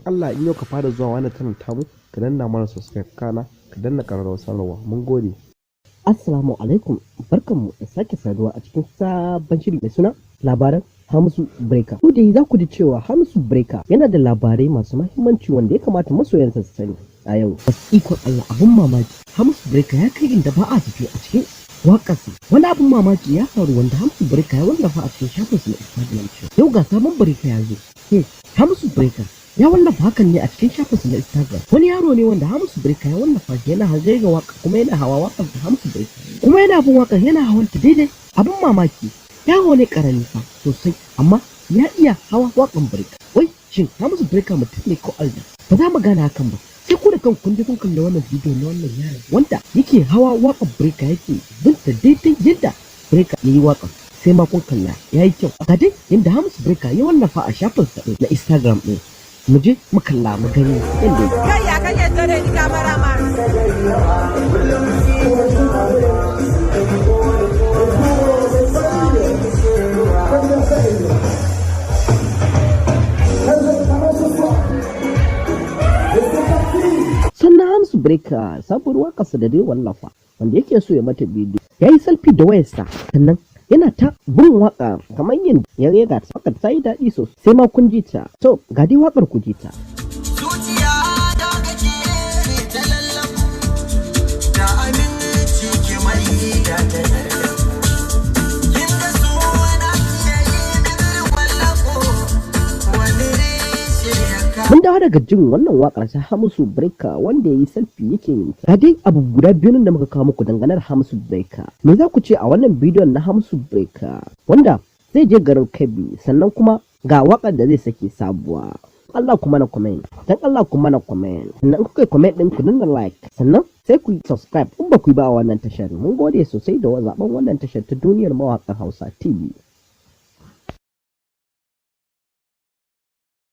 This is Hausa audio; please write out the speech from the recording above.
Allah in yau ka fara zuwa wannan channel tamu ka danna mana subscribe kana ka danna ƙararrawar sanarwa. Mun gode. Assalamu alaikum, barkanmu da sake saduwa a cikin sabon shiri mai suna labaran Hamisu Breaker. Ku dai za ku ji cewa Hamisu Breaker yana da labarai masu mahimmanci wanda ya kamata masoyansa su sani a yau. Ikon Allah, abun mamaki, Hamisu Breaker ya kai inda ba a tafi a cikin waƙarsa. Wani abun mamaki ya faru wanda Hamisu Breaker ya wallafa a cikin shafinsa na Instagram. Yau ga sabon Breaker ya zo. Hamisu Breaker ya wallafa hakan ne a cikin shafinsa na Instagram. Wani yaro ne wanda Hamisu Breaker ya wallafa shi yana hazai ga waka kuma yana hawa wakar da Hamisu Breaker. Kuma yana bin wakar yana hawanta daidai. Abin mamaki, yaro ne karami fa sosai amma ya iya hawa wakan Breaker. Wai shin Hamisu Breaker mutum ne ko alda? Ba za mu gane hakan ba. Sai ku da kanku kun je kun kalli wannan bidiyo na wannan yaron wanda yake hawa wakan Breaker yake binta daidai yadda Breaker yayi wakan. Sai ma kun kalla yayi kyau. Ga dai yadda Hamisu Breaker ya wallafa a shafinsa na Instagram ɗin. Mu je mu kalla mu gani yadda yake. Kai ya kake tare ni kamera man. Sannan Hamisu Breaker sabuwar waƙarsa da dai wallafa wanda yake so ya mata bidiyo. Ya yi selfie da wayarsa sannan yana ta bin waƙa kamar yin ya rega waƙar ta yi daɗi sosai sai ma kun ji ta. To ga dai waƙar ku ji ta. Mun dawo daga jin wannan waƙar ta Hamisu Breaker wanda ya yi selfie yake yin ta. Ga dai abu guda biyu da muka kawo muku dangane da Hamisu Breaker. Me za ku ce a wannan bidiyon na Hamisu Breaker wanda zai je garin Kebbi sannan kuma ga waƙar da zai sake sabuwa. Allah ku mana comment. Dan Allah ku mana comment. Sannan kuka yi comment ɗin ku dinga like. Sannan sai ku yi subscribe in ba ku yi ba a wannan tashar. Mun gode sosai da zaɓen wannan tashar ta duniyar mawaƙan Hausa TV.